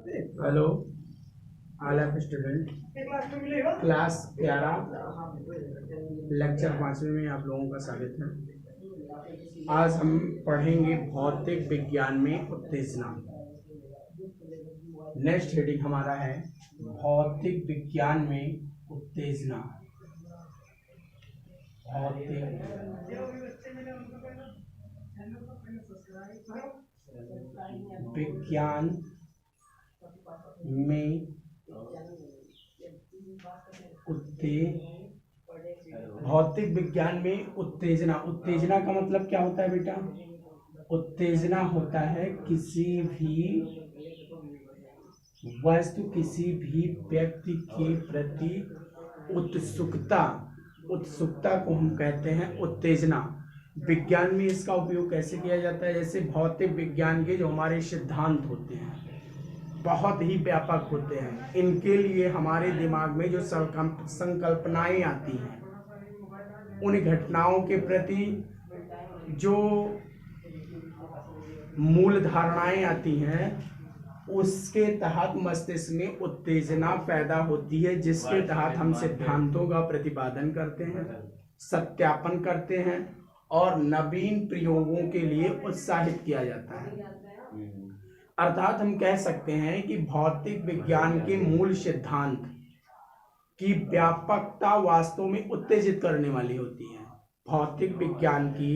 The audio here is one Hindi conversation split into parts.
Hello all of student, class 11 lecture 5वें में आप लोगों का स्वागत है। आज हम पढ़ेंगे भौतिक विज्ञान में उत्तेजना। नेक्स्ट हेडिंग हमारा है भौतिक विज्ञान में उत्तेजना। भौतिक विज्ञान में भौतिक विज्ञान में उत्तेजना। उत्तेजना का मतलब क्या होता है बेटा? उत्तेजना होता है किसी भी वस्तु, किसी भी व्यक्ति के प्रति उत्सुकता। उत्सुकता को हम कहते हैं उत्तेजना। विज्ञान में इसका उपयोग कैसे किया जाता है? जैसे भौतिक विज्ञान के जो हमारे सिद्धांत होते हैं बहुत ही व्यापक होते हैं। इनके लिए हमारे दिमाग में जो संकल्पनाएं आती हैं, उन घटनाओं के प्रति जो मूल धारणाएं आती हैं, उसके तहत मस्तिष्क में उत्तेजना पैदा होती है, जिसके तहत हम सिद्धांतों का प्रतिपादन करते हैं, सत्यापन करते हैं और नवीन प्रयोगों के लिए उत्साहित किया जाता है। अर्थात हम कह सकते हैं कि भौतिक विज्ञान के मूल सिद्धांत की व्यापकता वास्तव में उत्तेजित करने वाली होती है। भौतिक विज्ञान की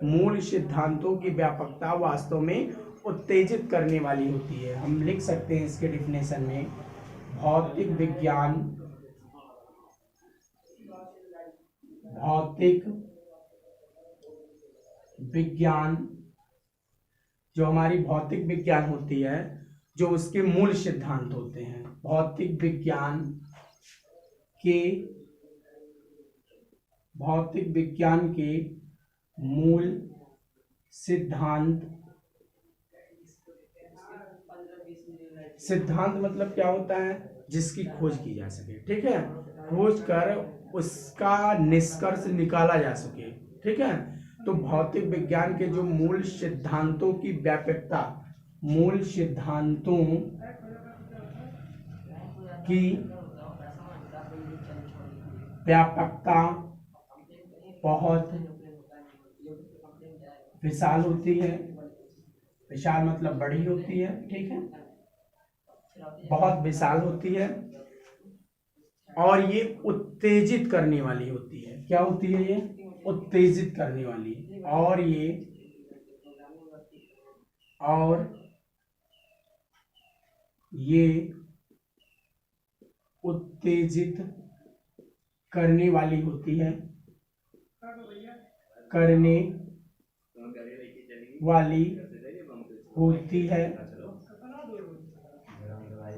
मूल सिद्धांतों की व्यापकता वास्तव में उत्तेजित करने वाली होती है। हम लिख सकते हैं इसके डिफिनेशन में, भौतिक विज्ञान जो हमारी भौतिक विज्ञान होती है, जो उसके मूल सिद्धांत होते हैं, भौतिक विज्ञान के मूल सिद्धांत मतलब क्या होता है? जिसकी खोज की जा सके, ठीक है, खोज कर उसका निष्कर्ष निकाला जा सके, ठीक है। तो भौतिक विज्ञान के जो मूल सिद्धांतों की व्यापकता, मूल सिद्धांतों की व्यापकता बहुत विशाल होती है। विशाल मतलब बड़ी होती है, ठीक है, बहुत विशाल होती है और ये उत्तेजित करने वाली होती है। क्या होती है? ये उत्तेजित करने वाली। और ये उत्तेजित करने वाली होती है,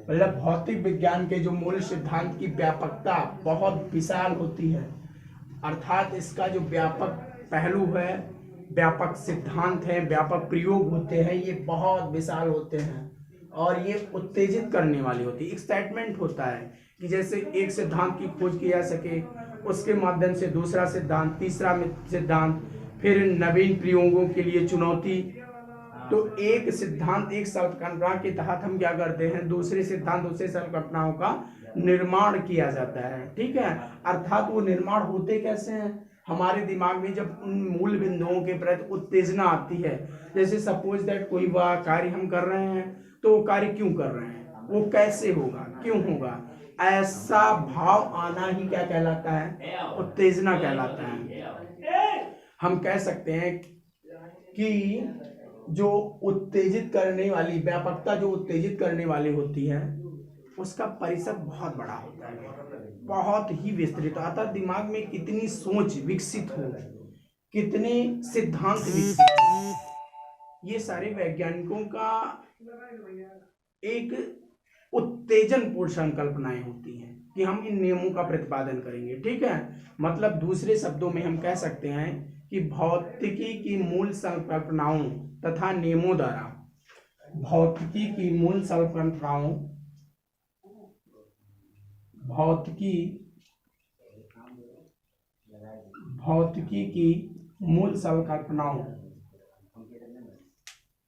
मतलब भौतिक विज्ञान के जो मूल सिद्धांत की व्यापकता बहुत विशाल होती है। अर्थात इसका जो व्यापक पहलू है, व्यापक सिद्धांत है, व्यापक प्रयोग होते हैं, ये बहुत विशाल होते हैं और ये उत्तेजित करने वाली होती है। एक्साइटमेंट होता है कि जैसे एक सिद्धांत की खोज की जा सके, उसके माध्यम से दूसरा सिद्धांत, तीसरा सिद्धांत, फिर नवीन प्रयोगों के लिए चुनौती। तो एक सिद्धांत, एक संकल्पना के तहत हम क्या करते हैं? दूसरे सिद्धांत, दूसरे संकल्पनाओं का निर्माण किया जाता है, ठीक है। अर्थात वो निर्माण होते कैसे हैं? हमारे दिमाग में जब उन मूल बिंदुओं के प्रति उत्तेजना आती है, जैसे सपोज दैट कोई वह कार्य हम कर रहे हैं, तो वो कार्य क्यों कर रहे हैं, वो कैसे होगा, क्यों होगा, ऐसा भाव आना ही क्या कहलाता है? उत्तेजना कहलाता है। हम कह सकते हैं कि जो उत्तेजित करने वाली व्यापकता, जो उत्तेजित करने वाली होती है, उसका परिसर बहुत बड़ा होता है, बहुत ही विस्तृत। अतः दिमाग में कितनी सोच विकसित हो, कितने सिद्धांत विकसित हो, ये सारे वैज्ञानिकों का एक उत्तेजन पूर्ण संकल्पनाएं होती हैं कि हम इन नियमों का प्रतिपादन करेंगे, ठीक है। मतलब दूसरे शब्दों में हम कह सकते हैं कि भौतिकी की मूल संकल्पनाओं तथा नियमों द्वारा, भौतिकी की मूल संकल्पनाओं, भौतिकी की मूल संकल्पनाओं,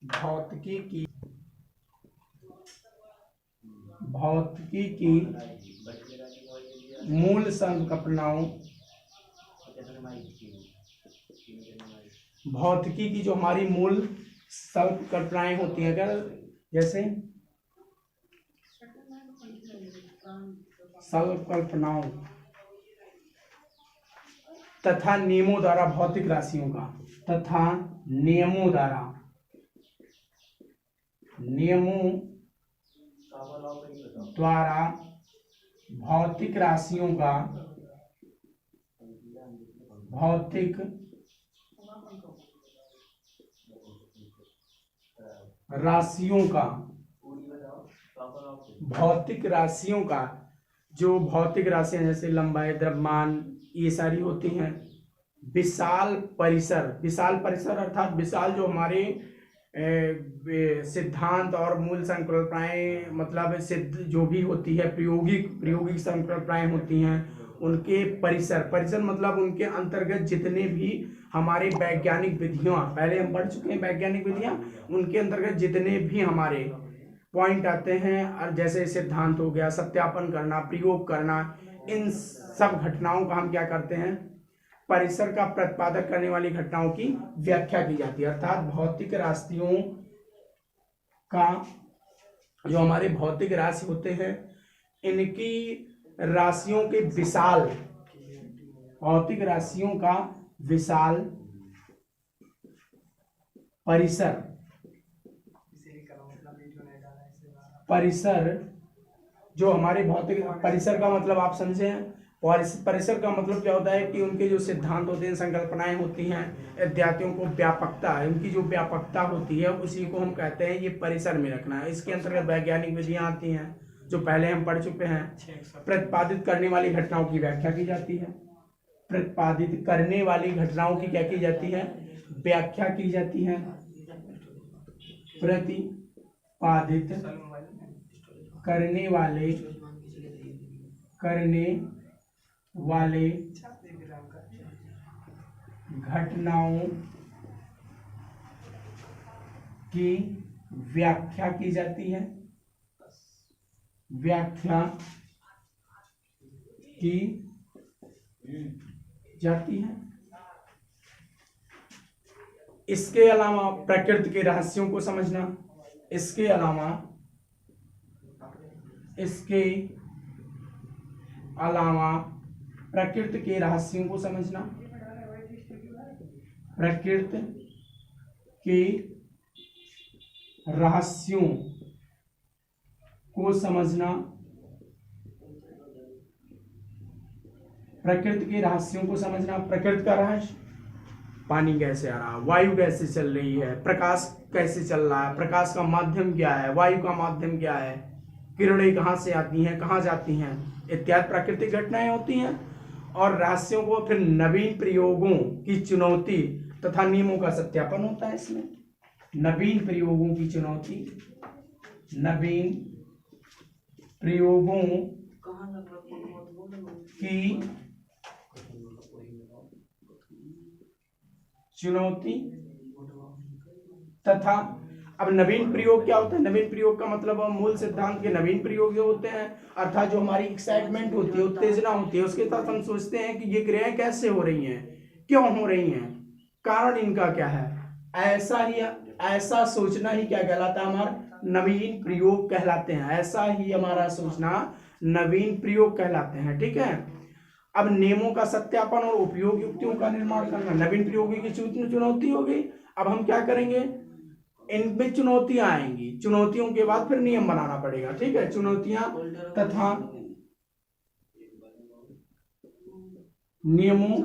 भौतिकी की भौतिकी की मूल संकल्पनाओं, भौतिकी की जो हमारी मूल संकल्पनाएं होती हैं, अगर जैसे संकल्पनाओं तथा नियमों द्वारा भौतिक राशियों का, तथा नियमों द्वारा भौतिक राशियों का, भौतिक राशियों का, भौतिक राशियों का, जो भौतिक राशियां जैसे लंबाई, द्रव्यमान, ये सारी होती हैं। विशाल परिसर, विशाल परिसर अर्थात विशाल जो हमारे सिद्धांत और मूल संकल्पनाएं, मतलब सिद्ध जो भी होती है, प्रायोगिक संकल्पनाएं होती हैं, उनके परिसर, परिसर मतलब उनके अंतर्गत जितने भी हमारे वैज्ञानिक विधियां, पहले हम पढ़ चुके हैं वैज्ञानिक विधियां, उनके अंतर्गत जितने भी हमारे पॉइंट आते हैं, और जैसे सिद्धांत हो गया, सत्यापन करना, प्रयोग करना, इन सब घटनाओं का हम क्या करते हैं, परिसर का प्रतिपादक करने वाली घटनाओं की व्याख्या की जाती है। अर्थात भौतिक राशियों का, जो हमारे भौतिक राशि होते हैं, इनकी राशियों के विशाल, भौतिक राशियों का विशाल परिसर, परिसर जो हमारे भौतिक परिसर का मतलब आप समझे हैं, और इस परिसर का मतलब क्या होता है कि उनके जो सिद्धांत होते हैं, संकल्पनाएं होती हैं, विद्यार्थियों को व्यापकता है, उनकी जो व्यापकता होती है उसी को हम कहते हैं ये परिसर में रखना है। इसके अंतर्गत वैज्ञानिक विधियां आती हैं जो पहले हम पढ़ चुके हैं। प्रतिपादित करने वाली घटनाओं की व्याख्या की जाती है, प्रतिपादित करने वाली घटनाओं की क्या की जाती है, व्याख्या की जाती है। प्रतिपादित करने वाले घटनाओं की व्याख्या की जाती है, व्याख्या की जाती है। इसके अलावा प्रकृति के रहस्यों को समझना, इसके अलावा प्रकृति के रहस्यों को समझना, प्रकृति के रहस्यों को समझना, प्रकृति के रहस्यों को समझना। प्रकृति का रहस्य, पानी कैसे आ रहा है, वायु कैसे चल रही है, प्रकाश कैसे चल रहा है, प्रकाश का माध्यम क्या है, वायु का माध्यम क्या है, किरणें कहाँ से आती हैं, कहाँ जाती हैं, इत्यादि प्राकृतिक घटनाएं होती हैं। और रहस्यों को फिर नवीन प्रयोगों की चुनौती तथा नियमों का सत्यापन होता है इसमें। नवीन प्रयोगों की चुनौती, नवीन प्रयोगों की चुनौती तथा, अब नवीन प्रयोग क्या होता है, नवीन प्रयोग का मतलब मूल सिद्धांत के नवीन प्रयोग जो होते हैं, अर्थात जो हमारी एक्साइटमेंट होती है, उत्तेजना होती है, उसके साथ हम सोचते हैं कि ये क्रियाएं कैसे हो रही हैं, क्यों हो रही हैं, कारण इनका क्या है, ऐसा सोचना ही क्या कहलाता है, हमारा नवीन प्रयोग कहलाते हैं। ऐसा ही हमारा सोचना नवीन प्रयोग कहलाते हैं। ठीक है। अब नियमों का सत्यापन और उपयोग युक्तियों का निर्माण करना, नवीन प्रयोगों की चुनौती होगी। अब हम क्या करेंगे, इनमें चुनौतियां आएंगी, चुनौतियों के बाद फिर नियम बनाना पड़ेगा। ठीक है। चुनौतियां तथा नियमों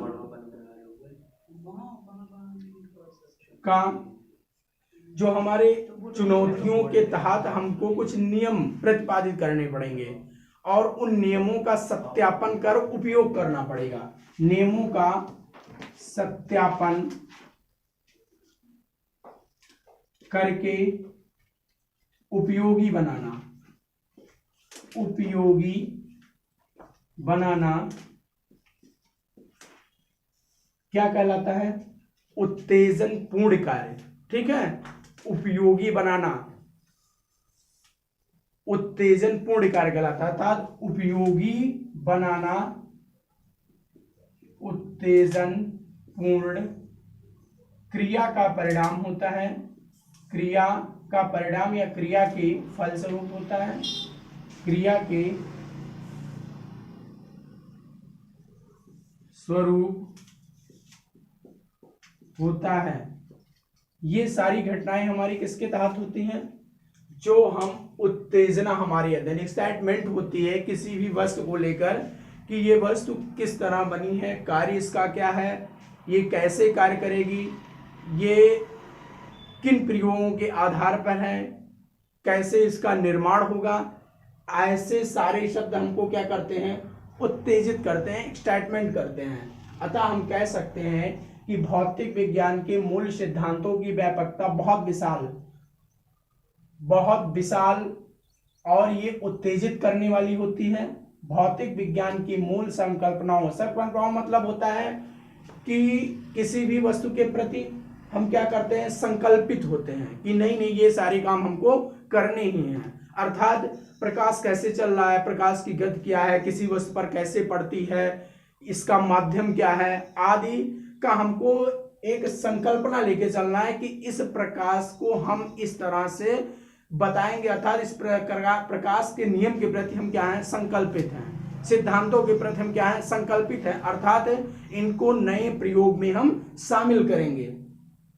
का, जो हमारे चुनौतियों के तहत हमको कुछ नियम प्रतिपादित करने पड़ेंगे और उन नियमों का सत्यापन कर उपयोग करना पड़ेगा। नियमों का सत्यापन करके उपयोगी बनाना क्या कहलाता है, उत्तेजन पूर्ण कार्य। ठीक है। उपयोगी बनाना, उत्तेजन पूर्ण कार्य कहलाता है, अर्थात उपयोगी बनाना उत्तेजन पूर्ण क्रिया का परिणाम होता है, क्रिया का परिणाम या क्रिया के फलस्वरूप होता है, क्रिया के स्वरूप होता है। ये सारी घटनाएं हमारी किसके तहत होती हैं? जो हम उत्तेजना हमारी अध्ययन एक्साइटमेंट होती है किसी भी वस्तु को लेकर कि ये वस्तु किस तरह बनी है, कार्य इसका क्या है, ये कैसे कार्य करेगी, ये किन प्रयोगों के आधार पर है, कैसे इसका निर्माण होगा, ऐसे सारे शब्द हमको क्या करते हैं? उत्तेजित करते हैं, एक्साइटमेंट करते हैं। अतः हम कह सकते हैं कि भौतिक विज्ञान के मूल सिद्धांतों की व्यापकता बहुत विशाल और ये उत्तेजित करने वाली होती है। भौतिक विज्ञान की मूल संकल्पनाओं मतलब होता है कि किसी भी वस्तु के प्रति हम क्या करते हैं? संकल्पित होते हैं कि नहीं ये सारे काम हमको करने ही हैं। अर्थात प्रकाश कैसे चल रहा है, प्रकाश की गति क्या है, किसी वस्तु पर कैसे पड़ती है, इसका माध्यम क्या है आदि का हमको एक संकल्पना लेके चलना है कि इस प्रकाश को हम इस तरह से बताएंगे। अर्थात इस प्रकाश के नियम के प्रति हम क्या हैं? संकल्पित हैं। सिद्धांतों के प्रति हम क्या हैं? संकल्पित हैं। अर्थात इनको नए प्रयोग में हम शामिल करेंगे।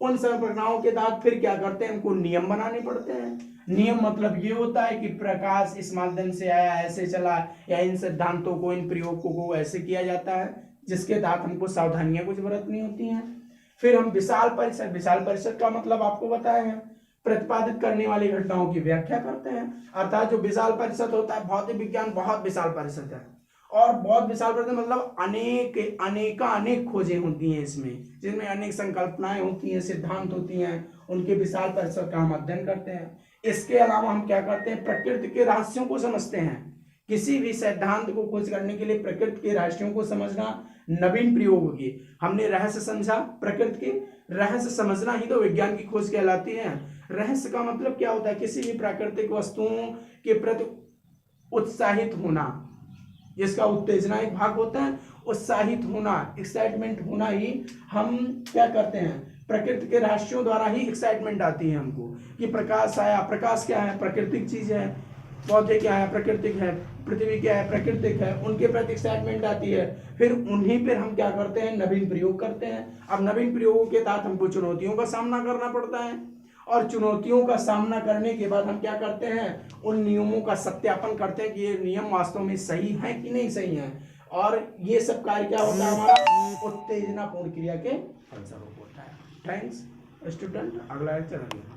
उन संकल्पनाओं के तहत फिर क्या करते हैं? हमको नियम बनाने पड़ते हैं। नियम मतलब ये होता है कि प्रकाश इस माध्यम से आया, ऐसे चला, या इन सिद्धांतों को, इन प्रयोगों को ऐसे किया जाता है, जिसके तहत हमको सावधानियां कुछ बरतनी होती हैं। फिर हम विशाल परिसर का मतलब आपको बताए हैं, प्रतिपादित करने वाली घटनाओं की व्याख्या करते हैं। अर्थात जो विशाल परिषद होता है, भौतिक विज्ञान बहुत विशाल परिषद है, और बहुत विशाल परिषद मतलब अनेक खोजें होती हैं इसमें, जिसमें अनेक संकल्पनाएं होती हैं, सिद्धांत होती हैं, उनके विशाल परिषद का हम अध्ययन करते हैं। इसके अलावा हम क्या करते हैं? प्रकृति के रहस्यों को समझते हैं। किसी भी सिद्धांत को खोज करने के लिए प्रकृति के रहस्यों को समझना, नवीन प्रयोग की हमने रहस्य समझा, प्रकृति के रहस्य समझना ही तो विज्ञान की खोज कहलाती है। रहस्य का मतलब क्या होता है? किसी भी प्राकृतिक वस्तुओं के प्रति उत्साहित होना, जिसका उत्तेजना एक भाग होता है, उत्साहित होना, एक्साइटमेंट होना ही हम क्या करते हैं? प्रकृति के रहस्यों द्वारा ही एक्साइटमेंट आती है हमको कि प्रकाश आया, प्रकाश क्या है? प्राकृतिक चीज है। पौधे क्या है? प्राकृतिक है। पृथ्वी क्या है? प्राकृतिक है। उनके प्रति एक्साइटमेंट आती है। फिर उन्हीं पर हम क्या करते हैं? नवीन प्रयोग करते हैं। अब नवीन प्रयोगों के तहत हमको चुनौतियों का सामना करना पड़ता है, और चुनौतियों का सामना करने के बाद हम क्या करते हैं? उन नियमों का सत्यापन करते हैं कि ये नियम वास्तव में सही है कि नहीं सही है, और ये सब कार्य क्या होता है? हमारा उत्तेजना पूर्ण क्रिया के फलस्वरूप होता है। थैंक्स स्टूडेंट, अगला लेक्चर आगे।